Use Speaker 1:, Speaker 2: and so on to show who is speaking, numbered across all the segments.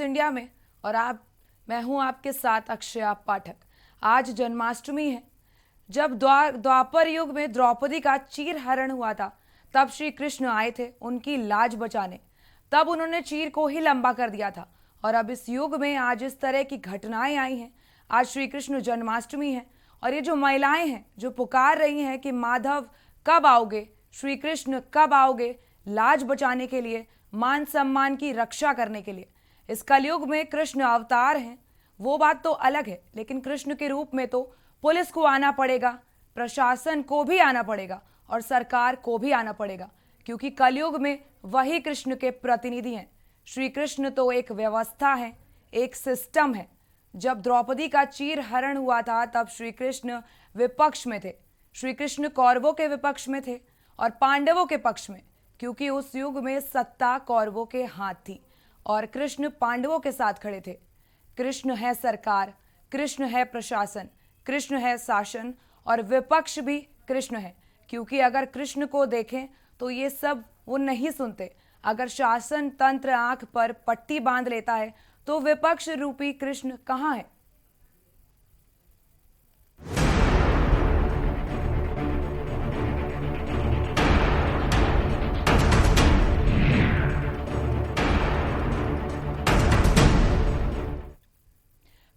Speaker 1: News India में। और मैं हूं आपके साथ अक्षया पाठक। आज जन्माष्टमी है। जब द्वापर युग में द्रौपदी का चीर हरण हुआ था, तब श्री कृष्ण आए थे उनकी लाज बचाने। तब उन्होंने चीर को ही लंबा कर दिया था। और अब इस युग में आज इस तरह की घटनाएं आई हैं। आज श्री कृष्ण जन्माष्टमी है और ये जो महिलाएं हैं जो पुकार रही हैं कि माधव कब आओगे, श्री कृष्ण कब आओगे, लाज बचाने के लिए, मान सम्मान की रक्षा करने के लिए। इस कलयुग में कृष्ण अवतार हैं, वो बात तो अलग है, लेकिन कृष्ण के रूप में तो पुलिस को आना पड़ेगा, प्रशासन को भी आना पड़ेगा और सरकार को भी आना पड़ेगा, क्योंकि कलयुग में वही कृष्ण के प्रतिनिधि हैं। श्री कृष्ण तो एक व्यवस्था है, एक सिस्टम है। जब द्रौपदी का चीर हरण हुआ था, तब श्री कृष्ण विपक्ष में थे। श्री कृष्ण कौरवों के विपक्ष में थे और पांडवों के पक्ष में, क्योंकि उस युग में सत्ता कौरवों के हाथ थी और कृष्ण पांडवों के साथ खड़े थे। कृष्ण है सरकार, कृष्ण है प्रशासन, कृष्ण है शासन और विपक्ष भी कृष्ण है। क्योंकि अगर कृष्ण को देखें तो ये सब वो नहीं सुनते। अगर शासन तंत्र आंख पर पट्टी बांध लेता है तो विपक्ष रूपी कृष्ण कहाँ है?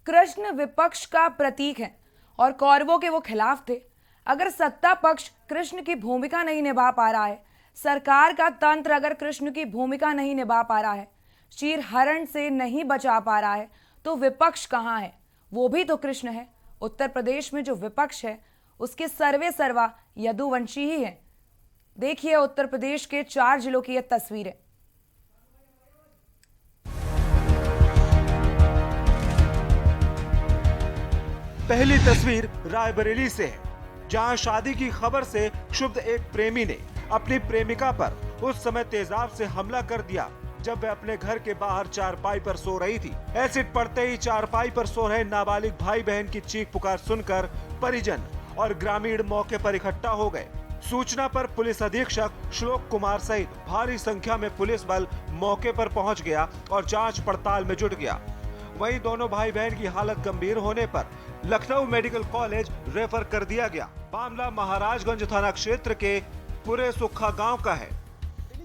Speaker 1: कृष्ण विपक्ष का प्रतीक है और कौरवों के वो खिलाफ थे। अगर सत्ता पक्ष कृष्ण की भूमिका नहीं निभा पा रहा है, सरकार का तंत्र अगर कृष्ण की भूमिका नहीं निभा पा रहा है, चीर हरण से नहीं बचा पा रहा है, तो विपक्ष कहाँ है? वो भी तो कृष्ण है। उत्तर प्रदेश में जो विपक्ष है उसके सर्वे सर्वा यदुवंशी ही है। देखिए उत्तर प्रदेश के 4 जिलों की यह तस्वीर है।
Speaker 2: पहली तस्वीर रायबरेली से है, जहां शादी की खबर से क्षुब्ध एक प्रेमी ने अपनी प्रेमिका पर उस समय तेजाब से हमला कर दिया जब वह अपने घर के बाहर चारपाई पर सो रही थी। एसिड पड़ते ही चारपाई पर सो रहे नाबालिग भाई बहन की चीख पुकार सुनकर परिजन और ग्रामीण मौके पर इकट्ठा हो गए। सूचना पर पुलिस अधीक्षक श्लोक कुमार सहित भारी संख्या में पुलिस बल मौके पर पहुंच गया और जांच पड़ताल में जुट गया। वहीं दोनों भाई बहन की हालत गंभीर होने पर लखनऊ मेडिकल कॉलेज रेफर कर दिया गया। मामला महाराजगंज थाना क्षेत्र के पूरे सुखा गांव का है।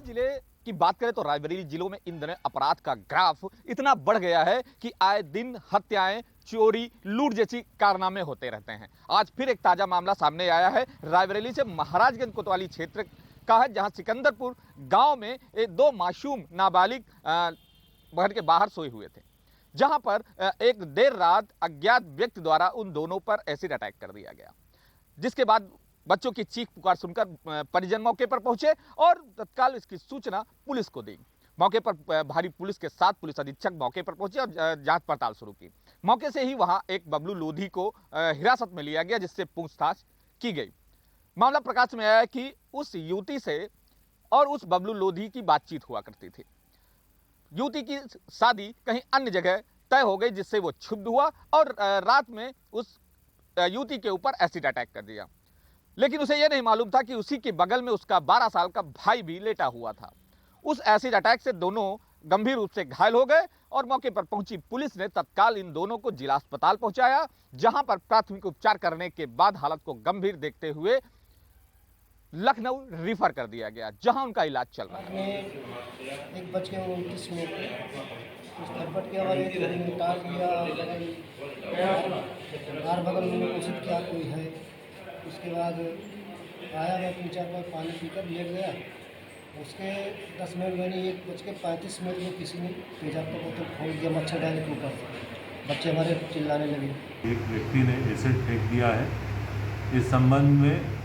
Speaker 3: जिले की बात करें तो रायबरेली जिलों में इन दिनों अपराध का ग्राफ इतना बढ़ गया है कि आए दिन हत्याएं, चोरी, लूट जैसी कारनामे होते रहते हैं। आज फिर एक ताजा मामला सामने आया है। रायबरेली से महाराजगंज कोतवाली क्षेत्र का है, जहां सिकंदरपुर गांव में 2 मासूम नाबालिग घर के बाहर सोए हुए थे, जहां पर एक देर रात अज्ञात व्यक्ति द्वारा उन दोनों पर एसिड अटैक कर दिया गया, जिसके बाद बच्चों की चीख पुकार सुनकर परिजन मौके पर पहुंचे और तत्काल इसकी सूचना पुलिस को दी। मौके पर भारी पुलिस के साथ पुलिस अधीक्षक मौके पर पहुंचे और जांच पड़ताल शुरू की। मौके से ही वहां एक बबलू लोधी को हिरासत में लिया गया, जिससे पूछताछ की गई। मामला प्रकाश में आया कि उस युवती से और उस बबलू लोधी की बातचीत हुआ करती थी। युवती की शादी कहीं अन्य जगह तय हो गई, जिससे वो क्षुब्ध हुआ और रात में उस युवती के ऊपर एसिड अटैक कर दिया। लेकिन उसे यह नहीं मालूम था कि उसी के बगल में उसका 12 साल का भाई भी लेटा हुआ था। उस एसिड अटैक से दोनों गंभीर रूप से घायल हो गए और मौके पर पहुंची पुलिस ने तत्काल इन दोनों को जिला अस्पताल पहुंचाया, जहां पर प्राथमिक उपचार करने के बाद हालत को गंभीर देखते हुए लखनऊ रेफर कर दिया गया, जहां उनका इलाज चल रहा है।
Speaker 4: 1:29 उस थप्पड़ के आवाज निकाल दिया, हर बगल में कोशिश किया कोई है। उसके बाद आया, मैं 3-4 बार पानी पीकर लेट गया। उसके 10 मिनट मैंने 1:35 में किसी ने तेजाब का बोतल खोल दिया मच्छरदानी के ऊपर। बच्चे हमारे चिल्लाने लगे।
Speaker 5: एक व्यक्ति ने एसिड फेंक दिया है। इस संबंध में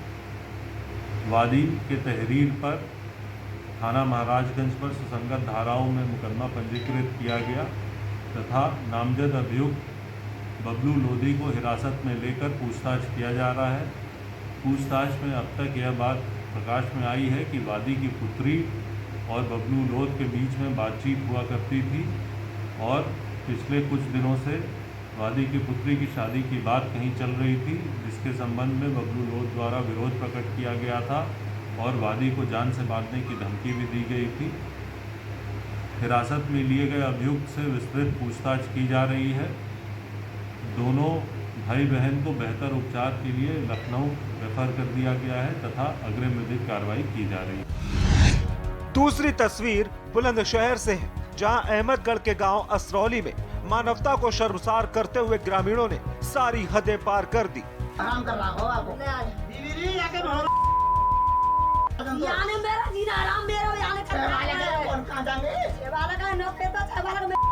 Speaker 5: वादी के तहरीर पर थाना महाराजगंज पर सुसंगत धाराओं में मुकदमा पंजीकृत किया गया तथा नामजद अभियुक्त बबलू लोधी को हिरासत में लेकर पूछताछ किया जा रहा है। पूछताछ में अब तक यह बात प्रकाश में आई है कि वादी की पुत्री और बबलू लोध के बीच में बातचीत हुआ करती थी और पिछले कुछ दिनों से वादी की पुत्री की शादी की बात कहीं चल रही थी, जिसके संबंध में बबलू लोध द्वारा विरोध प्रकट किया गया था और वादी को जान से मारने की धमकी भी दी गई थी। हिरासत में लिए गए अभियुक्त से विस्तृत पूछताछ की जा रही है। दोनों भाई बहन को बेहतर उपचार के लिए लखनऊ रेफर कर दिया गया है तथा अग्रिम विधिक कार्रवाई की जा रही है।
Speaker 2: दूसरी तस्वीर बुलंदशहर से है, जहां अहमदगढ़ के गांव असरौली में मानवता को शर्मसार करते हुए ग्रामीणों ने सारी हदें पार कर दी।
Speaker 6: आराम कर रहा हो आपको यानी मेरा जीना आराम मेरा यानी कौन कहां जाएंगे वाला का नो पेता है वाला का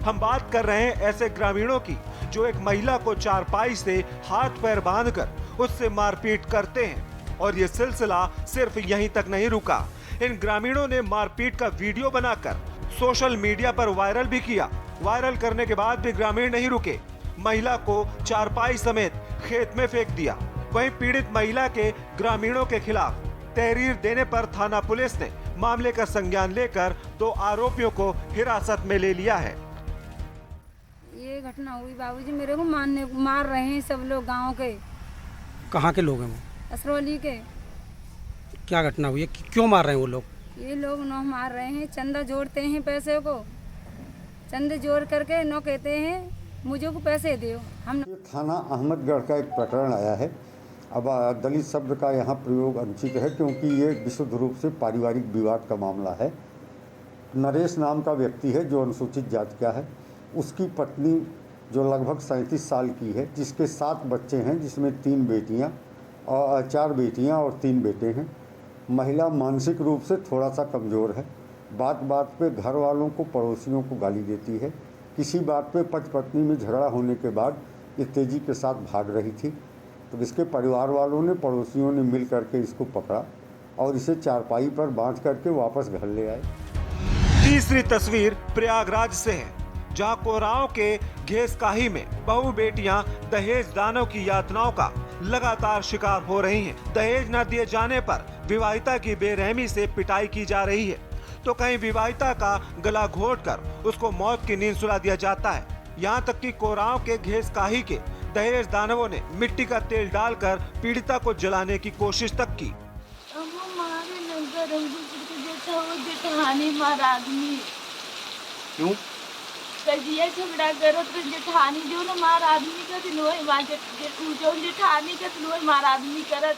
Speaker 2: हम बात कर रहे हैं ऐसे ग्रामीणों की जो एक महिला को चारपाई से हाथ पैर बांधकर उससे मारपीट करते हैं, और ये सिलसिला सिर्फ यहीं तक नहीं रुका। इन ग्रामीणों ने मारपीट का वीडियो बनाकर सोशल मीडिया पर वायरल भी किया। वायरल करने के बाद भी ग्रामीण नहीं रुके, महिला को चारपाई समेत खेत में फेंक दिया। वहीं पीड़ित महिला के ग्रामीणों के खिलाफ तहरीर देने पर थाना पुलिस ने मामले का संज्ञान लेकर 2 आरोपियों को हिरासत में ले लिया है।
Speaker 7: ये घटना हुई बाबूजी, मेरे को मार रहे हैं सब लोग गांव के।
Speaker 8: कहाँ के लोग हैं वो?
Speaker 7: असरौली के।
Speaker 8: क्या घटना हुई है, क्यों मार रहे हैं वो लोग?
Speaker 7: ये लोग नो मार रहे हैं, चंदा जोड़ते हैं पैसे को, चंदे जोड़ करके नो कहते हैं मुझे को पैसे दो। हम
Speaker 9: थाना अहमदगढ़ का एक प्रकरण आया है। अब दलित शब्द का यहाँ प्रयोग अनुचित है क्योंकि ये विशुद्ध रूप से पारिवारिक विवाद का मामला है। नरेश नाम का व्यक्ति है जो अनुसूचित जाति का है। उसकी पत्नी जो लगभग 37 साल की है, जिसके 7 बच्चे हैं, जिसमें 4 बेटियां और 3 बेटे हैं। महिला मानसिक रूप से थोड़ा सा कमज़ोर है। बात बात पे घर वालों को, पड़ोसियों को गाली देती है। किसी बात पे पति पत्नी में झगड़ा होने के बाद ये तेज़ी के साथ भाग रही थी, तो इसके परिवार वालों ने, पड़ोसियों ने मिल करके इसको पकड़ा और इसे चारपाई पर बांध करके वापस घर ले आए।
Speaker 2: तीसरी तस्वीर प्रयागराज से है, जहां कोरांव के घेसकाही में बहु बेटियां दहेज दानों की यातनाओं का लगातार शिकार हो रही हैं। दहेज न दिए जाने पर विवाहिता की बेरहमी से पिटाई की जा रही है, तो कहीं विवाहिता का गला घोंटकर उसको मौत की नींद सुला दिया जाता है। यहाँ तक कि कोरांव के घेसकाही के दहेज दानवों ने मिट्टी का तेल डालकर पीड़िता को जलाने की कोशिश तक की।
Speaker 10: क्यों?
Speaker 11: कजिया झगड़ा करो तो जेठानी जो न मार आदमी का दिन वही जो जेठानी का दिन वही मार आदमी करत।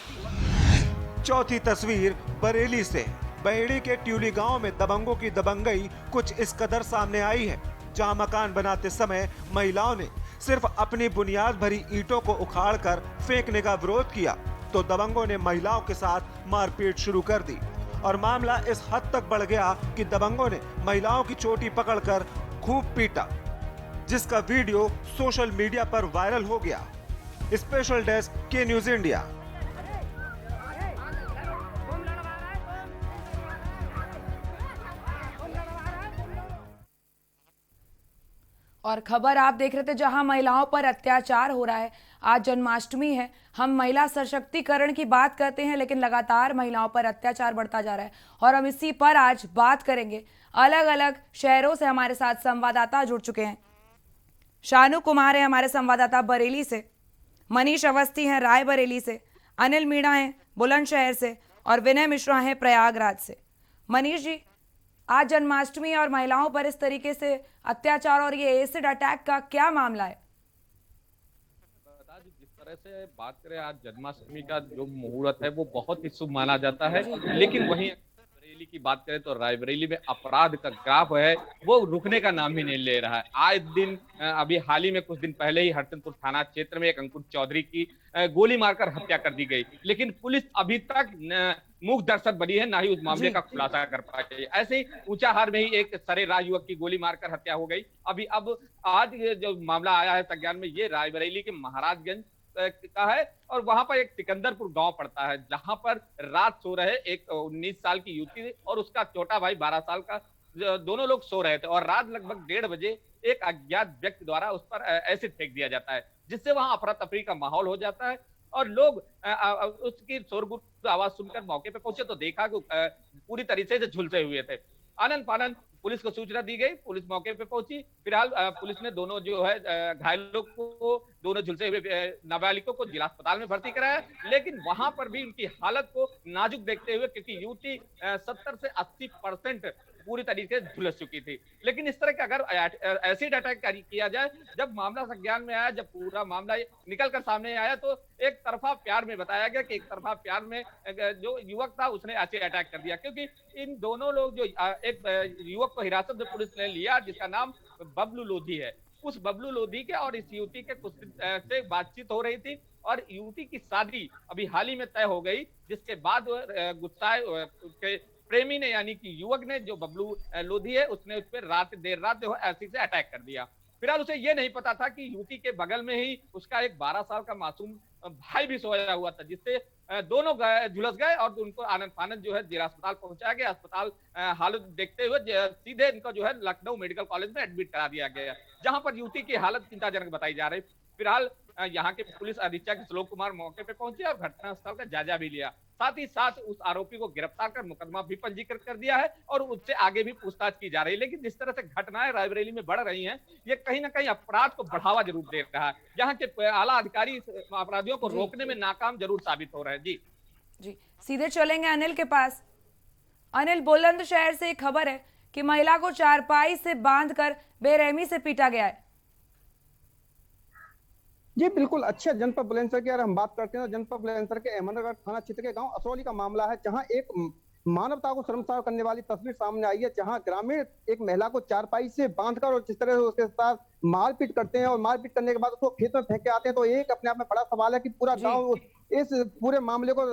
Speaker 2: चौथी तस्वीर बरेली से। बहेड़ी के ट्यूली गांव में दबंगों की दबंगई कुछ इस कदर सामने आई है, जहां मकान बनाते समय महिलाओं ने सिर्फ अपनी बुनियाद भरी ईंटों को उखाड़कर फेंकने का विरोध किया, तो दबंगों ने महिलाओं के साथ मारपीट शुरू कर दी और मामला इस हद तक बढ़ गया कि दबंगों ने महिलाओं की चोटी पकड़कर खूब पीटा, जिसका वीडियो सोशल मीडिया पर वायरल हो गया। स्पेशल डेस्क के न्यूज़ इंडिया।
Speaker 1: और खबर आप देख रहे थे जहां महिलाओं पर अत्याचार हो रहा है। आज जन्माष्टमी है, हम महिला सशक्तिकरण की बात करते हैं, लेकिन लगातार महिलाओं पर अत्याचार बढ़ता जा रहा है और हम इसी पर आज बात करेंगे। अलग अलग शहरों से हमारे साथ संवाददाता जुड़ चुके हैं। शानू कुमार है हमारे संवाददाता बरेली से, मनीष अवस्थी हैं रायबरेली से, अनिल मीणा हैं बुलंदशहर से और विनय मिश्रा हैं प्रयागराज से। मनीष जी, आज जन्माष्टमी और महिलाओं पर इस तरीके से अत्याचार और ये एसिड अटैक का क्या मामला है?
Speaker 3: जिस तरह से बात करें, आज जन्माष्टमी का जो मुहूर्त है वो बहुत ही शुभ माना जाता है, लेकिन वहीं बरेली की बात करें तो रायबरेली में अपराध का ग्राफ है वो रुकने का नाम ही नहीं ले रहा है। आए दिन, अभी हाल ही में कुछ दिन पहले ही हरचंदपुर थाना क्षेत्र में एक अंकुर चौधरी की गोली मारकर हत्या कर दी गई, लेकिन पुलिस अभी तक मूक दर्शक बनी है, ना ही उस मामले का खुलासा कर पाई। ऐसे ही ऊंचाहार में ही एक सरेराह युवक की गोली मारकर हत्या हो गई। अब आज जो मामला आया है संज्ञान में, ये रायबरेली के महाराजगंज का है और वहां पर एक सिकंदरपुर गांव पड़ता है, जहां पर रात सो रहे एक 19 साल की युवती और उसका छोटा भाई 12 साल का, दोनों लोग सो रहे थे और रात लगभग 1:30 बजे एक अज्ञात व्यक्ति द्वारा उस पर एसिड फेंक दिया जाता है, जिससे वहां अफरा तफरी का माहौल हो जाता है और लोग उसकी शोरगुल आवाज सुनकर मौके पे पहुंचे तो देखा कि पूरी तरीके से झुलसे हुए थे। आनन फानन पुलिस को सूचना दी गई, पुलिस मौके पे पहुंची। फिलहाल पुलिस ने दोनों जो है घायलों को, दोनों झुलसे हुए नाबालिगों को जिला अस्पताल में भर्ती कराया, लेकिन वहां पर भी उनकी हालत को नाजुक देखते हुए, क्योंकि युवती 70 से 80% पूरी तरीके से झुलस चुकी थी। लेकिन इस तरह का अगर एसिड अटैक किया जाए, जब मामला संज्ञान में आया, जब पूरा मामला निकल कर सामने आया, तो एक तरफा प्यार में बताया गया कि एक तरफा प्यार में जो युवक था उसने एसिड अटैक कर दिया, क्योंकि इन दोनों लोग जो एक युवक को हिरासत में पुलिस ने लिया जिसका नाम बबलू लोधी है, उस बबलू लोधी के और इस युवती के कुछ से बातचीत हो रही थी और युवती की शादी अभी हाल ही में तय हो गई, जिसके बाद गुस्साए उसके प्रेमी ने, यानी कि युवक ने, जो बबलू लोधी है, उसने उस पर देर रात जो है एसिड से अटैक कर दिया। फिलहाल उसे ये नहीं पता था कि युवती के बगल में ही उसका एक 12 साल का मासूम भाई भी सोया हुआ था, जिससे दोनों झुलस गए और उनको आनंद फानंद जो है जिला अस्पताल पहुंचाया गया। अस्पताल हालत देखते हुए सीधे इनको जो है लखनऊ मेडिकल कॉलेज में एडमिट करा दिया गया, जहां पर युवती की हालत चिंताजनक बताई जा रही। फिलहाल यहाँ के पुलिस अधीक्षक श्लोक कुमार मौके पे पहुंचे और घटनास्थल का जायजा भी लिया, साथ ही साथ उस आरोपी को गिरफ्तार कर मुकदमा भी पंजीकृत कर दिया है और उससे आगे भी पूछताछ की जा रही है। लेकिन जिस तरह से घटनाएं रायबरेली में बढ़ रही हैं, ये कहीं ना कहीं अपराध को बढ़ावा जरूर दे रहा है, जहाँ के आला अधिकारी अपराधियों को रोकने में नाकाम जरूर साबित हो रहे हैं।
Speaker 1: जी, सीधे चलेंगे अनिल के पास। अनिल, बुलंदशहर से एक खबर है कि महिला को चारपाई से बांधकर बेरहमी से पीटा गया है।
Speaker 10: जी बिल्कुल, अच्छे जनपद बुलंदशहर की अगर हम बात करते हैं तो जनपद बुलंदशहर के अहमदनगर थाना क्षेत्र के गांव असरौली का मामला है, जहां एक मानवता को शर्मसार करने वाली तस्वीर सामने आई है, जहां ग्रामीण एक महिला को चारपाई से बांधकर और जिस तरह से उसके साथ मारपीट करते हैं और मारपीट करने के बाद उसको खेत में फेंक के आते हैं। तो एक अपने आप में बड़ा सवाल है कि पूरा गांव इस पूरे मामले को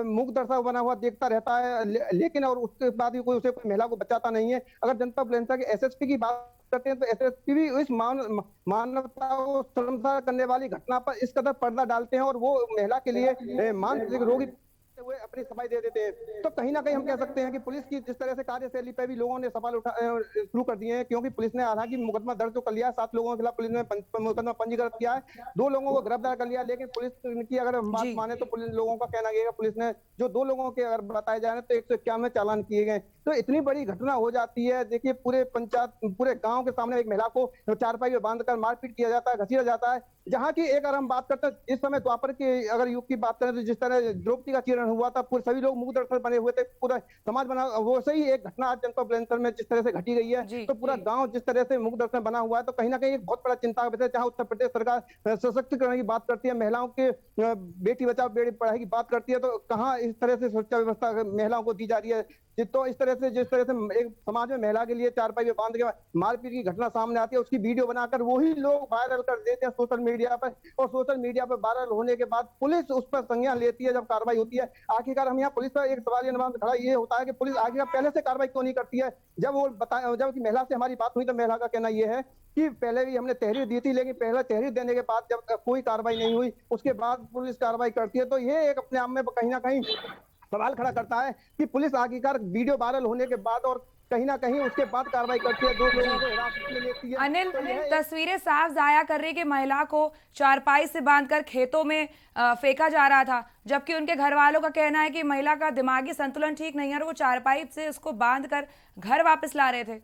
Speaker 10: मूक दर्शक बना हुआ देखता रहता है, लेकिन और उसके बाद भी कोई महिला को बचाता नहीं है। अगर जनपद बुलंदशहर के एसएसपी की बात करते हैं तो एसएसपी भी इस मानवता को शर्मसार करने वाली घटना पर इस कदर पर्दा डालते हैं और वो महिला के लिए मानसिक रोगी हुए अपनी सफाई दे देते हैं। तो कहीं ना कहीं हम कह सकते हैं कि पुलिस की जिस तरह से कार्यशैली पे भी लोगों ने सवाल शुरू कर दिए हैं, क्योंकि पुलिस ने हालांकि मुकदमा दर्ज तो कर लिया, 7 लोगों के खिलाफ पुलिस ने मुकदमा पंजीकृत किया है, 2 लोगों को गिरफ्तार कर लिया। लेकिन पुलिस की अगर हम बात माने तो पुलिस लोगों का कहना यह है, पुलिस ने जो 2 लोगों के अगर बताए जा रहे हैं तो 151 चालान किए गए। तो इतनी बड़ी घटना हो जाती है। देखिए पूरे पंचायत पूरे गांव के सामने एक महिला को चारपाई में बांधकर मारपीट किया जाता है, घसीटा जाता है। जहां की एक अगर हम बात करते हैं इस समय द्वापर के अगर युग की बात करें तो जिस तरह द्रौपदी का चीरण हुआ था, पूरे सभी लोग मुख दर्शक बने हुए थे, पूरा समाज बना, वो सही एक घटना आज जनपद बुलंदशहर में जिस तरह से घटी गई है, तो पूरा गांव जिस तरह से मुख दर्शक बना हुआ है, तो कहीं ना कहीं एक बहुत बड़ा चिंता का विषय है। जहां उत्तर प्रदेश सरकार सशक्तिकरण की बात करती है, महिलाओं के बेटी बचाओ बेटी पढ़ाई की बात करती है, तो कहाँ इस तरह से सुरक्षा व्यवस्था महिलाओं को दी जा रही है। तो इस तरह से जिस तरह से एक समाज में महिला के लिए चारपाई में बांध के मारपीट की घटना सामने आती है, उसकी वीडियो बनाकर वही लोग वायरल कर देते हैं सोशल मीडिया पर, और सोशल मीडिया पर वायरल होने के बाद पुलिस उस पर संज्ञान लेती है जब कार्रवाई होती है। आखिरकार हम यहाँ पुलिस पर एक सवाल खड़ा ये होता है कि पुलिस आखिरकार पहले से कार्रवाई क्यों नहीं करती है। जब महिला से हमारी बात हुई तो महिला का कहना यह है कि पहले भी हमने तहरीर दी थी, लेकिन पहले तहरीर देने के बाद जब कोई कार्रवाई नहीं हुई उसके बाद पुलिस कार्रवाई करती है। तो ये एक अपने आप में कहीं ना कहीं सवाल खड़ा करता है कि पुलिस आखिरकार वीडियो वायरल होने के बाद और कहीं ना कहीं उसके बाद कार्रवाई करती है, 2 लोगों को हिरासत में लेती है।
Speaker 1: अनिल, तस्वीरें साफ जाया कर रही है कि महिला को चारपाई से बांधकर खेतों में फेंका जा रहा था, जबकि उनके घर वालों का कहना है कि महिला का दिमागी संतुलन ठीक नहीं है और वो चारपाई से उसको बांधकर घर वापस ला रहे थे।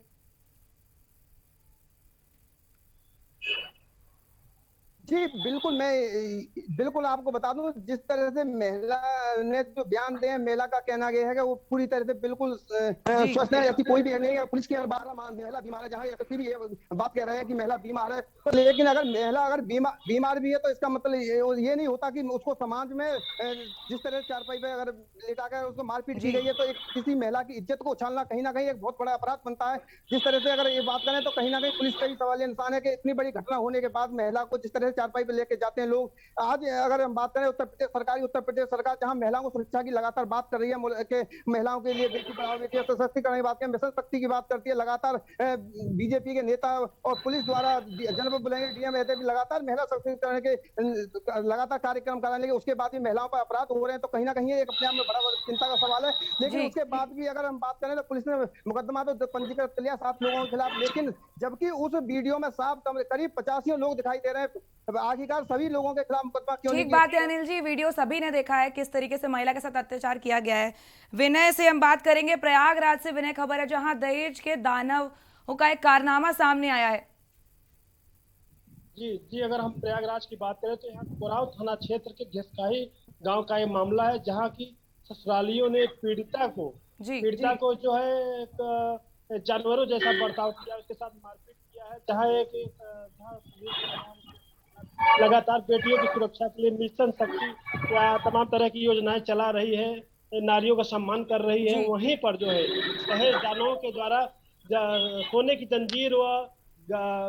Speaker 10: जी बिल्कुल, मैं बिल्कुल आपको बता दूं, जिस तरह से महिला ने जो बयान दिए, महिला का कहना यह है कि वो पूरी तरह से बिल्कुल स्वस्थ है, ऐसी कोई भी नहीं है। पुलिस की महिला बीमार है, जहाँ एसपी भी बात कह रहे हैं कि महिला बीमार है, तो लेकिन अगर महिला बीमार भी है तो इसका मतलब ये नहीं होता कि उसको समाज में जिस तरह चारपाई पे अगर लेटा कर उसको मारपीट की गई है तो किसी महिला की इज्जत को उछालना कहीं ना कहीं एक बहुत बड़ा अपराध बनता है। जिस तरह से अगर ये बात करें तो कहीं ना कहीं पुलिस का भी सवाल इंसान है कि इतनी बड़ी घटना होने के बाद महिला को जिस तरह से चारपाई पे लेके जाते हैं लोग। आज अगर हम बात करें उत्तर प्रदेश सरकार जहां महिलाओं को सुरक्षा की लगातार बात कर रही है कि महिलाओं के लिए बेटी पढ़ाओ बेटी सशक्तिकरण की बात करें, मिशन शक्ति की बात करती है, लगातार बीजेपी के नेता और पुलिस द्वारा जनपद बुलंदशहर डीएम रहते भी लगातार महिला सशक्तिकरण के लगातार कार्यक्रम कराने के, उसके बाद भी महिलाओं पर अपराध हो रहे हैं, तो कहीं ना कहीं एक अपने आप में बड़ा चिंता का सवाल है। लेकिन उसके बाद भी अगर हम बात करें तो पुलिस ने मुकदमा तो पंजीकृत कर लिया 7 लोगों के खिलाफ, लेकिन जबकि उस वीडियो में साफ करीब 85 लोग दिखाई दे रहे हैं अब आखिरकार सभी लोगों के खिलाफ मुकदमा क्यों नहीं
Speaker 1: ठीक बात है अनिल जी, वीडियो सभी ने देखा है किस तरीके से महिला के साथ अत्याचार किया गया है। विनय से हम बात करेंगे, प्रयागराज से विनय खबर है जहां दहेज के दानव का एक कारनामा सामने आया है।
Speaker 12: जी, अगर हम प्रयागराज की बात करें तो यहाँ कोराव थाना क्षेत्र के घेसकाही गांव का ये मामला है, जहां की ससुरालियों ने पीड़िता को जो है एक जानवरों जैसा बर्ताव किया, उसके साथ मारपीट किया है। जहां लगातार बेटियों की सुरक्षा के लिए मिशन शक्ति या तमाम तरह की योजनाएं चला रही है, नारियों का सम्मान कर रही है, वहीं पर जो है दहेज दानवों के द्वारा सोने की जंजीर व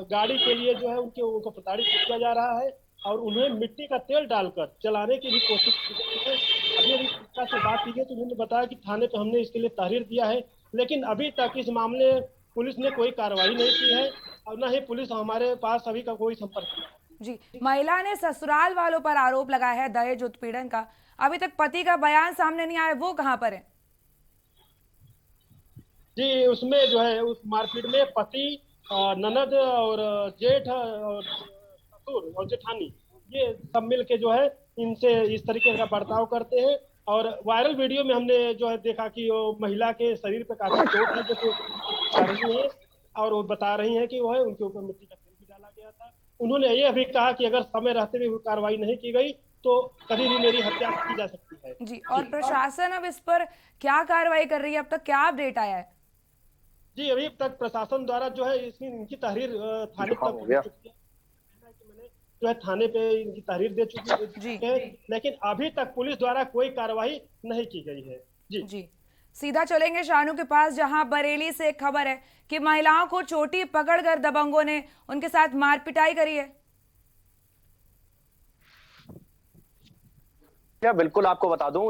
Speaker 12: गाड़ी के लिए जो है उनको प्रताड़ित किया जा रहा है और उन्हें मिट्टी का तेल डालकर चलाने की भी कोशिश की गई है। अभी पिता से बात की गई तो उन्होंने बताया कि थाने पे हमने इसके लिए तहरीर दिया है, लेकिन अभी तक इस मामले पुलिस ने कोई कार्रवाई नहीं की है और न ही पुलिस हमारे पास अभी का कोई संपर्क नहीं।
Speaker 1: जी, महिला ने ससुराल वालों पर आरोप लगाया है दहेज उत्पीड़न का, अभी तक पति का बयान सामने नहीं आया, वो कहां पर है?
Speaker 12: जी, उसमें जो है उस मारपीट में पति, ननद और जेठ और ससुर और जेठानी ये सब मिल के जो है इनसे इस तरीके का बर्ताव करते हैं। और वायरल वीडियो में हमने जो है देखा कि वो महिला के शरीर पे काफी चोट है जो कर रही है और वो बता रही है कि वो है उनके ऊपर मिट्टी का तेल भी डाला गया था। उन्होंने ये भी कहा कि अगर समय रहते हुए कार्रवाई नहीं की गई तो कभी भी मेरी हत्या की जा सकती है।
Speaker 1: जी, और प्रशासन अब इस पर क्या कार्रवाई कर रही है, अब तक क्या अपडेट आया है?
Speaker 12: जी, अभी तक प्रशासन द्वारा जो है इनकी तहरीर थाने तक पहुंच चुकी है। मैंने जो है थाने पे इनकी तहरीर दे चुकी है, लेकिन अभी तक पुलिस द्वारा कोई कार्रवाई नहीं की गई है।
Speaker 1: जी, सीधा चलेंगे शानू के पास जहां बरेली से एक खबर है कि महिलाओं को चोटी पकड़कर दबंगों ने उनके साथ मारपिटाई करी है।
Speaker 13: बिल्कुल, आपको बता दूं,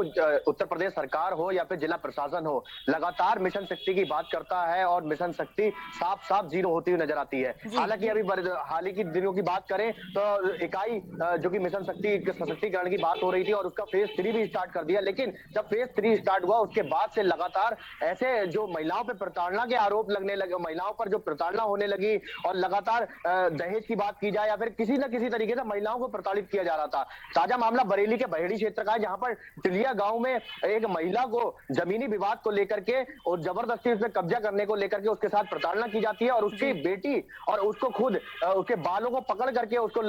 Speaker 13: उत्तर प्रदेश सरकार हो या फिर जिला प्रशासन हो, लगातार मिशन शक्ति की बात करता है और मिशन शक्ति साफ जीरो होती हुई नजर आती है। हालांकि अभी हाल ही के दिनों की बात करें तो इकाई जो कि मिशन शक्ति सशक्तिकरण की बात हो रही थी और उसका फेज 3 भी स्टार्ट कर दिया, लेकिन जब फेज 3 स्टार्ट हुआ उसके बाद से लगातार ऐसे जो महिलाओं पर प्रताड़ना के आरोप लगने लगे, महिलाओं पर जो प्रताड़ना होने लगी और लगातार दहेज की बात की जाए या फिर किसी न किसी तरीके से महिलाओं को प्रताड़ित किया जा रहा था। ताजा मामला बरेली के बहेड़ी क्षेत्र का है, जहां पर टिलिया गांव में एक महिला को जमीनी विवाद को लेकर के और जबरदस्ती उस पर कब्जा करने को लेकर के उसके साथ प्रताड़ना की जाती है और उसकी बेटी और उसको खुद उसके बालों को पकड़ करके उसको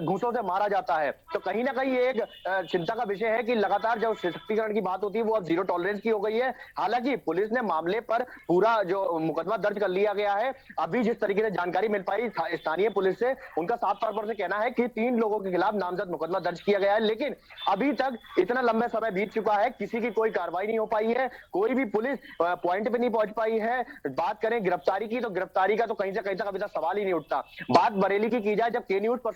Speaker 13: घूंसों से मारा जाता है। तो कहीं ना कहीं एक चिंता का विषय है कि लगातार जब सशक्तिकरण की बात होती है वो अब जीरो टॉलरेंस की हो गई है। हालांकि पुलिस ने मामले पर पूरा जो मुकदमा दर्ज कर लिया गया है। अभी जिस तरीके से जानकारी मिल पाई स्थानीय पुलिस से, उनका साफ तौर पर से कहना है कि 3 लोगों के खिलाफ नामजद मुकदमा दर्ज किया गया है, लेकिन अभी तक इतना लंबा समय बीत चुका है, किसी की कोई कार्रवाई नहीं हो पाई है, कोई भी पुलिस पॉइंट पे नहीं पहुंच पाई है। बात करें गिरफ्तारी की तो गिरफ्तारी का तो कहीं से कहीं तक अभी तक सवाल ही नहीं उठता। बात बरेली की जाए, जब के न्यूज पर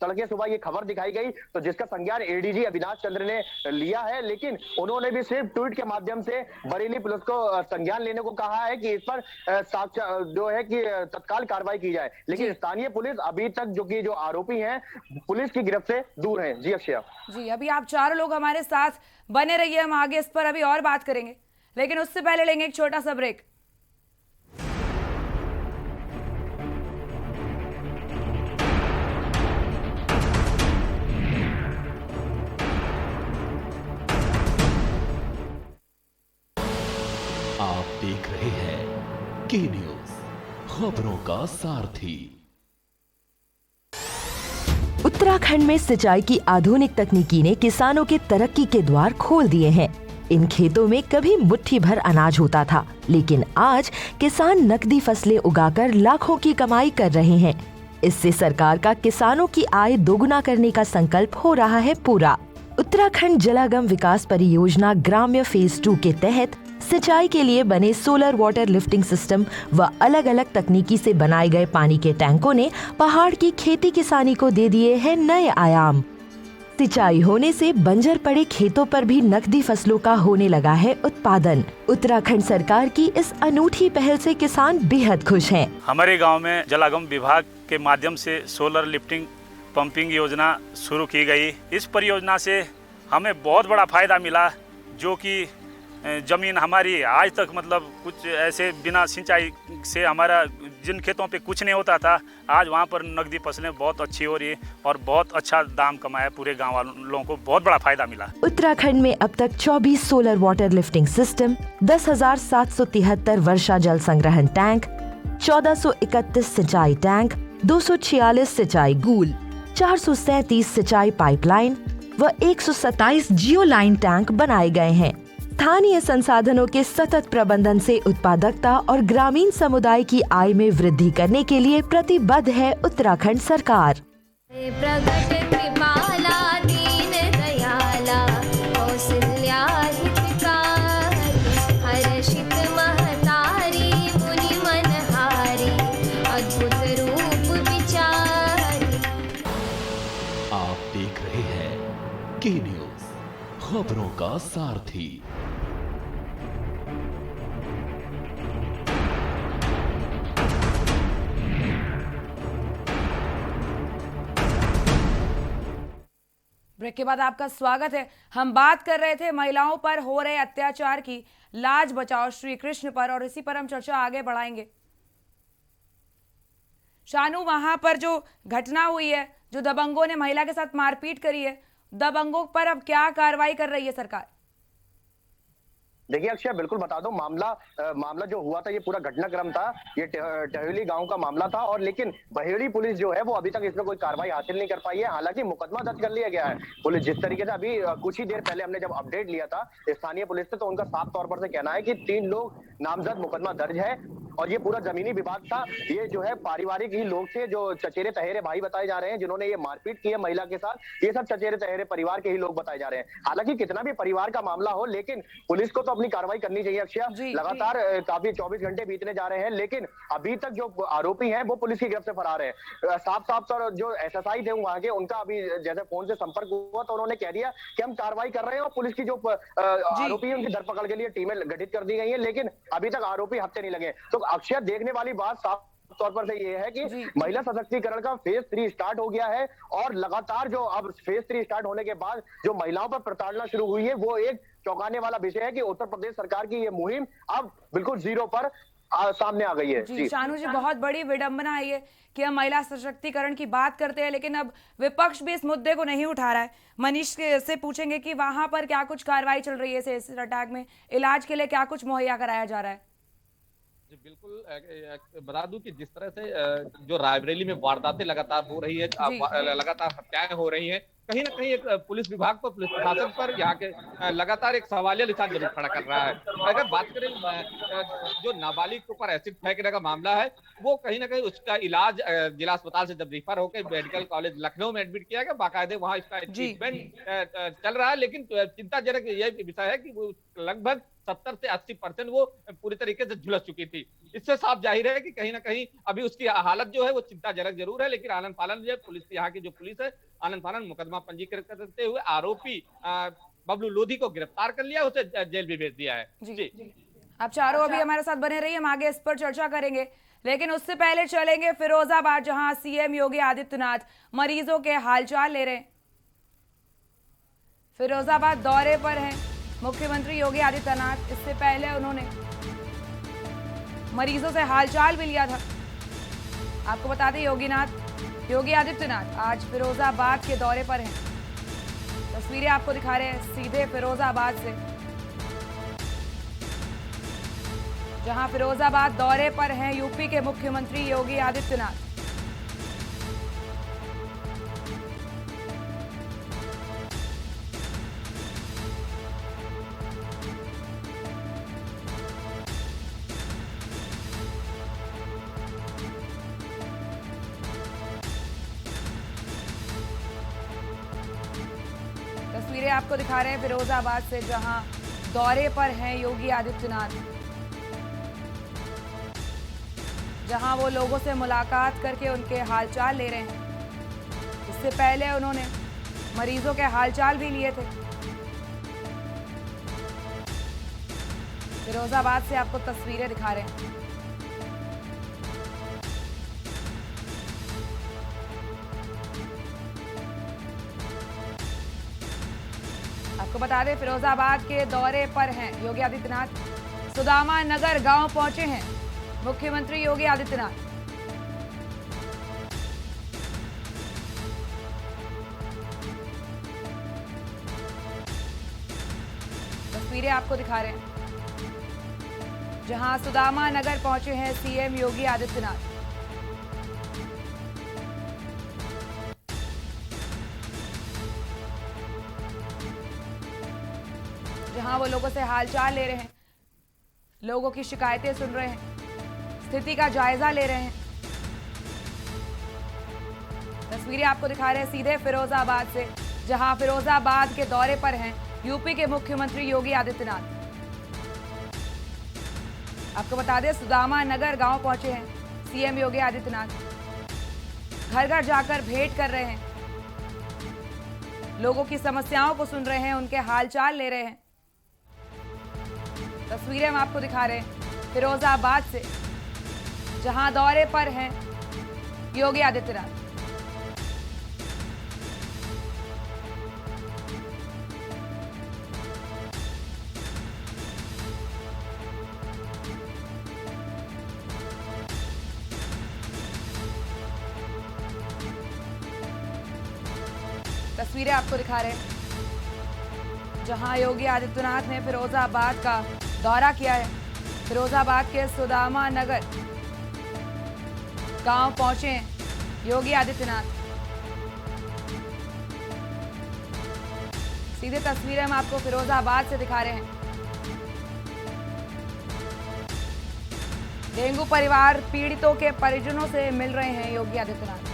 Speaker 13: तड़के सुबह ये खबर दिखाई गई तो जिसका संज्ञान एडीजी अविनाश चंद्र ने लिया है, लेकिन उन्होंने भी सिर्फ ट्वीट के माध्यम से बरेली पुलिस को संज्ञान लेने को कहा है कि इस पर जो है कि तत्काल कार्रवाई की जाए, लेकिन स्थानीय पुलिस अभी तक जो आरोपी हैं पुलिस की गिरफ्त से दूर हैं। जी अक्षय
Speaker 1: जी, अभी आप चारों लोग हमारे साथ बने रहिए, हम आगे इस पर अभी और बात करेंगे, लेकिन उससे पहले लेंगे एक छोटा सा ब्रेक।
Speaker 14: आप देख रहे हैं के न्यूज, खबरों का सारथी।
Speaker 15: उत्तराखंड में सिंचाई की आधुनिक तकनीकी ने किसानों के तरक्की के द्वार खोल दिए हैं। इन खेतों में कभी मुट्ठी भर अनाज होता था, लेकिन आज किसान नकदी फसलें उगाकर लाखों की कमाई कर रहे हैं। इससे सरकार का किसानों की आय दोगुना करने का संकल्प हो रहा है पूरा। उत्तराखंड जलागम विकास परियोजना ग्राम्य फेज 2 के तहत सिंचाई के लिए बने सोलर वाटर लिफ्टिंग सिस्टम व अलग अलग तकनीकी से बनाए गए पानी के टैंकों ने पहाड़ की खेती किसानी को दे दिए हैं नए आयाम। सिंचाई होने से बंजर पड़े खेतों पर भी नकदी फसलों का होने लगा है उत्पादन। उत्तराखंड सरकार की इस अनूठी पहल से किसान बेहद खुश हैं।
Speaker 16: हमारे गांव में जलागम विभाग के माध्यम से सोलर लिफ्टिंग पंपिंग योजना शुरू की गई। इस परियोजना से हमें बहुत बड़ा फायदा मिला, जो कि ज़मीन हमारी आज तक मतलब कुछ ऐसे बिना सिंचाई से हमारा जिन खेतों पे कुछ नहीं होता था, आज वहाँ पर नकदी फसलें बहुत अच्छी हो रही है और बहुत अच्छा दाम कमाया, पूरे गांव वालों को बहुत बड़ा फायदा मिला।
Speaker 15: उत्तराखंड में अब तक 24 सोलर वाटर लिफ्टिंग सिस्टम, 10,773 वर्षा जल संग्रहण टैंक, 1431 सिंचाई टैंक, 246 सिंचाई गूल, 437 सिंचाई पाइपलाइन व 127 जियो लाइन टैंक बनाए गए हैं। स्थानीय संसाधनों के सतत प्रबंधन से उत्पादकता और ग्रामीण समुदाय की आय में वृद्धि करने के लिए प्रतिबद्ध है उत्तराखंड सरकार।
Speaker 17: प्रगट कृपाला दीन दयाला कौसल्या हितकारी, हर्षित महतारी मुनि मनहारी, अद्भुत रूप विचारी।
Speaker 14: आप देख रहे हैं के न्यूज, खबरों का सारथी।
Speaker 1: ब्रेक के बाद आपका स्वागत है। हम बात कर रहे थे महिलाओं पर हो रहे अत्याचार की, लाज बचाओ श्री कृष्ण पर, और इसी पर हम चर्चा आगे बढ़ाएंगे। शानू, वहां पर जो घटना हुई है, जो दबंगों ने महिला के साथ मारपीट करी है, दबंगों पर अब क्या कार्रवाई कर रही है सरकार?
Speaker 13: देखिए अक्षय, बिल्कुल बता दो, मामला जो हुआ था, ये पूरा घटनाक्रम था, ये टहली गांव का मामला था। और लेकिन बहेड़ी पुलिस जो है वो अभी तक इसमें कोई कार्रवाई हासिल नहीं कर पाई है। हालांकि मुकदमा दर्ज कर लिया गया है। पुलिस जिस तरीके से अभी कुछ ही देर पहले हमने जब अपडेट लिया था स्थानीय पुलिस से, तो उनका साफ तौर पर से कहना है कि 3 लोग नामजद मुकदमा दर्ज है। और ये पूरा जमीनी विवाद था, ये जो है पारिवारिक ही लोग थे, जो चचेरे तहेरे भाई बताए जा रहे हैं जिन्होंने ये मारपीट की है महिला के साथ। ये सब चचेरे तहेरे परिवार के ही लोग बताए जा रहे हैं। हालांकि कितना भी परिवार का मामला हो, लेकिन पुलिस को तो अपनी कार्रवाई करनी चाहिए अक्षय। लगातार काफी 24 घंटे बीतने जा रहे हैं, लेकिन अभी तक जो आरोपी हैं वो पुलिस की गिरफ्त से फरार है। साफ जो SSI थे वहां के, उनका अभी जैसे फोन से संपर्क हुआ तो उन्होंने कह दिया कि हम कार्रवाई कर रहे हैं और पुलिस की जो आरोपी है उनकी धरपकड़ के लिए टीमें गठित कर दी गई है, लेकिन अभी तक आरोपी हत्थे नहीं लगे। तो अक्षय, देखने वाली बात साफ तौर पर से ये है कि महिला सशक्तिकरण का फेज 3 स्टार्ट हो गया है। और लगातार जो अब फेज 3 स्टार्ट होने के बाद जो महिलाओं पर प्रताड़ना शुरू हुई है, वो एक चौंकाने वाला विषय है कि उत्तर प्रदेश सरकार की ये मुहिम अब बिल्कुल जीरो पर सामने आ गई है।
Speaker 1: जी शानू जी, बहुत बड़ी विडंबना है ये कि हम महिला सशक्तिकरण की बात करते हैं, लेकिन अब विपक्ष भी इस मुद्दे को नहीं उठा रहा है। मनीष से पूछेंगे कि वहां पर क्या कुछ कार्रवाई चल रही है, इस अटैक में इलाज के लिए क्या कुछ मुहैया कराया जा रहा है?
Speaker 3: बिल्कुल बता दूं कि जिस तरह से जो रायबरेली में वारदातें लगातार हो रही है, लगातार हत्याएं हो रही हैं, कहीं ना कहीं एक पुलिस विभाग पर, पुलिस प्रशासन पर यहाँ के लगातार एक सवालिया निशान जरूर खड़ा कर रहा है। अगर बात करें जो नाबालिग के ऊपर एसिड फेंकने का मामला है, वो कहीं ना कहीं उसका इलाज जिला अस्पताल से जब रिफर होकर मेडिकल कॉलेज लखनऊ में एडमिट किया गया, बाकायदे वहाँ इसका ट्रीटमेंट चल रहा है। लेकिन चिंताजनक यह विषय है कि वो लगभग 70 से 80% वो पूरी तरीके से झुलस चुकी थी। इससे साफ जाहिर है कि कहीं ना कहीं अभी उसकी हालत जो है वो चिंताजनक जरूर है, लेकिन आनंद पालन जो पुलिस, यहाँ की जो पुलिस है, आनंद पालन मुकदमा पंजीकृत करते हुए आरोपी बबलू लोधी को गिरफ्तार कर लिया, उसे जेल भी भेज दिया है। जी
Speaker 1: आप चारों अभी हमारे साथ बने रहिए, हम आगे इस पर चर्चा करेंगे, लेकिन उससे पहले चलेंगे फिरोजाबाद, जहां CM योगी आदित्यनाथ मरीजों के हालचाल ले रहे हैं। फिरोजाबाद दौरे पर हैं मुख्यमंत्री योगी आदित्यनाथ। इससे पहले उन्होंने मरीजों से हालचाल भी लिया था। आपको बता दें योगी आदित्यनाथ आज फिरोजाबाद के दौरे पर हैं। तस्वीरें आपको दिखा रहे हैं सीधे फिरोजाबाद से, जहां फिरोजाबाद दौरे पर हैं यूपी के मुख्यमंत्री योगी आदित्यनाथ। तस्वीरें आपको दिखा रहे हैं फिरोजाबाद से, जहां दौरे पर हैं योगी आदित्यनाथ, जहां वो लोगों से मुलाकात करके उनके हालचाल ले रहे हैं। इससे पहले उन्होंने मरीजों के हालचाल भी लिए थे। फिरोजाबाद से आपको तस्वीरें दिखा रहे हैं। आपको बता दें फिरोजाबाद के दौरे पर हैं योगी आदित्यनाथ। सुदामा नगर गांव पहुंचे हैं मुख्यमंत्री योगी आदित्यनाथ। तस्वीरें आपको दिखा रहे हैं, जहां सुदामा नगर पहुंचे हैं सीएम योगी आदित्यनाथ। जहां वो लोगों से हालचाल ले रहे हैं, लोगों की शिकायतें सुन रहे हैं, स्थिति का जायजा ले रहे हैं। तस्वीरें आपको दिखा रहे हैं सीधे फिरोजाबाद से, जहां फिरोजाबाद के दौरे पर हैं यूपी के मुख्यमंत्री योगी आदित्यनाथ। आपको बता दें, सुदामा नगर गांव पहुंचे हैं सीएम योगी आदित्यनाथ। घर घर जाकर भेंट कर रहे हैं, लोगों की समस्याओं को सुन रहे हैं, उनके हालचाल ले रहे हैं। तस्वीरें हम आपको दिखा रहे हैं फिरोजाबाद से, जहां दौरे पर हैं योगी आदित्यनाथ। तस्वीरें आपको दिखा रहे हैं, जहां योगी आदित्यनाथ ने फिरोजाबाद का दौरा किया है। फिरोजाबाद के सुदामा नगर गांव पहुंचे हैं योगी आदित्यनाथ। सीधे तस्वीरें हम आपको फिरोजाबाद से दिखा रहे हैं। डेंगू परिवार पीड़ितों के परिजनों से मिल रहे हैं योगी आदित्यनाथ।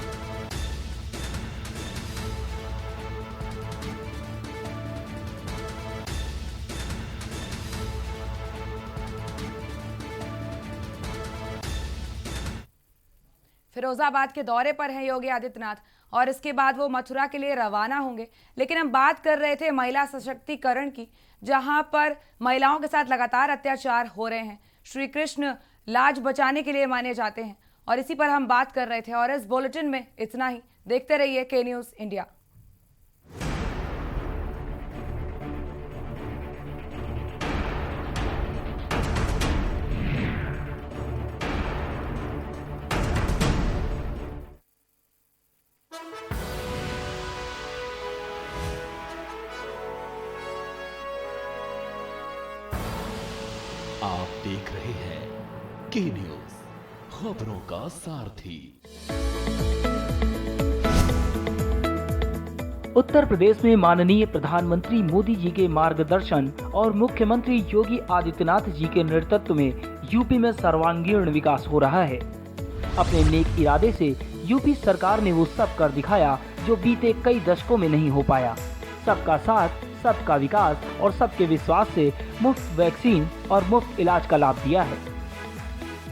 Speaker 1: फिरोजाबाद के दौरे पर हैं योगी आदित्यनाथ और इसके बाद वो मथुरा के लिए रवाना होंगे। लेकिन हम बात कर रहे थे महिला सशक्तिकरण की, जहां पर महिलाओं के साथ लगातार अत्याचार हो रहे हैं। श्री कृष्ण लाज बचाने के लिए माने जाते हैं और इसी पर हम बात कर रहे थे। और इस बुलेटिन में इतना ही। देखते रहिए के न्यूज़ इंडिया।
Speaker 14: आप देख रहे हैं के न्यूज़, खबरों का सारथी।
Speaker 18: उत्तर प्रदेश में माननीय प्रधानमंत्री मोदी जी के मार्गदर्शन और मुख्यमंत्री योगी आदित्यनाथ जी के नेतृत्व में यूपी में सर्वांगीण विकास हो रहा है। अपने नेक इरादे से यूपी सरकार ने वो सब कर दिखाया जो बीते कई दशकों में नहीं हो पाया। सबका साथ, सबका विकास और सबके विश्वास से मुफ्त वैक्सीन और मुफ्त इलाज का लाभ दिया है।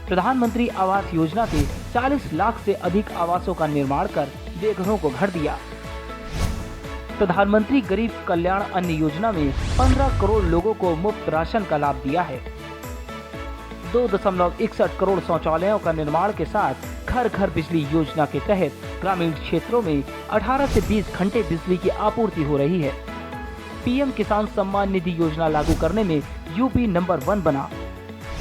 Speaker 18: प्रधानमंत्री आवास योजना से 40 लाख से अधिक आवासों का निर्माण कर बेघरों को घर दिया। प्रधानमंत्री गरीब कल्याण अन्न योजना में 15 करोड़ लोगों को मुफ्त राशन का लाभ दिया है। 2.61 करोड़ शौचालयों का निर्माण के साथ घर घर बिजली योजना के तहत ग्रामीण क्षेत्रों में 18 से 20 घंटे बिजली की आपूर्ति हो रही है। पीएम किसान सम्मान निधि योजना लागू करने में यूपी नंबर 1 बना।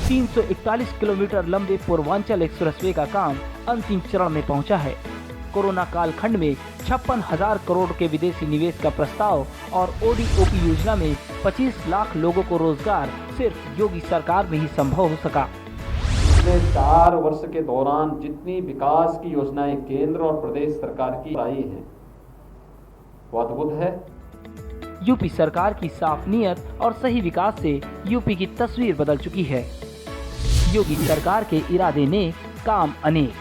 Speaker 18: 341 किलोमीटर लंबे पूर्वांचल एक्सप्रेसवे का काम अंतिम चरण में पहुंचा है। कोरोना कालखंड में 56,000 करोड़ के विदेशी निवेश का प्रस्ताव और ओडीओपी योजना में 25 लाख लोगों को रोजगार सिर्फ योगी सरकार में ही संभव हो सका।
Speaker 19: पिछले 4 वर्ष के दौरान जितनी विकास की योजनाएं केंद्र और प्रदेश सरकार की आई हैं, वो अद्भुत है।
Speaker 18: यूपी सरकार की साफ नीयत और सही विकास से यूपी की तस्वीर बदल चुकी है। योगी सरकार के इरादे ने काम अनेक।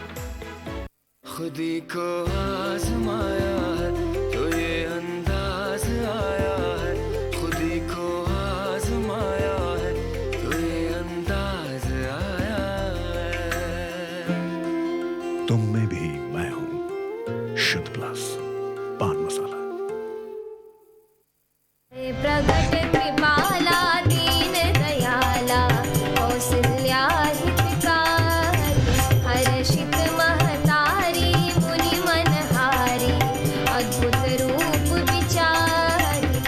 Speaker 20: खुदी को आजमाया है तो ये अंदाज आया है, खुदी को आजमाया है तो ये अंदाज आया है।
Speaker 21: तुम में भी मैं हूँ, शुद्ध प्लस पान मसाला।
Speaker 17: प्रगट कृपाला दीन दयाला कौसल्या हितकारी, हर्षित महतारी मुनि मनहारी, अद्भुत रूप विचारी।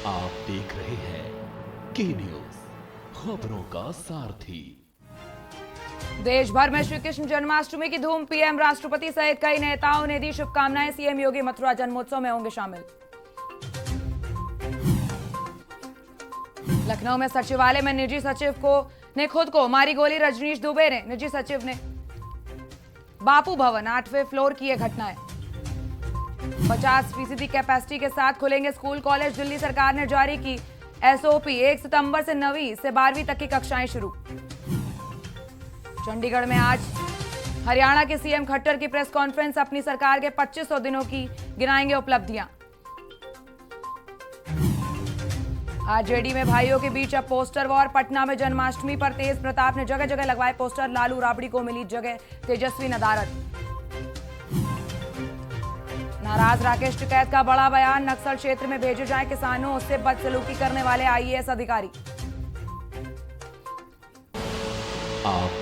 Speaker 14: आप देख रहे हैं के न्यूज़, खबरों का सारथी।
Speaker 1: देश भर में श्री कृष्ण जन्माष्टमी की धूम। पीएम, राष्ट्रपति सहित कई नेताओं ने दी शुभकामनाएं। सीएम योगी मथुरा जन्मोत्सव में होंगे शामिल। लखनऊ में सचिवालय में निजी सचिव ने खुद को मारी गोली। रजनीश दुबे ने निजी सचिव ने बापू भवन 8वें फ्लोर की ये घटना है। 50% कैपेसिटी के साथ खुलेंगे स्कूल कॉलेज। दिल्ली सरकार ने जारी की एसओपी। 1 सितंबर से 9वीं से 12वीं तक की कक्षाएं शुरू। चंडीगढ़ में आज हरियाणा के सीएम खट्टर की प्रेस कॉन्फ्रेंस। अपनी सरकार के 2500 दिनों की गिनाएंगे उपलब्धियां। आरजेडी में भाइयों के बीच अब पोस्टर वॉर। पटना में जन्माष्टमी पर तेज प्रताप ने जगह जगह लगवाए पोस्टर। लालू राबड़ी को मिली जगह तेजस्वी नदारद। नाराज राकेश टिकैत का बड़ा बयान। नक्सल क्षेत्र में भेजे जाएं किसानों, उससे बदसलूकी करने वाले आईएएस अधिकारी।
Speaker 14: आप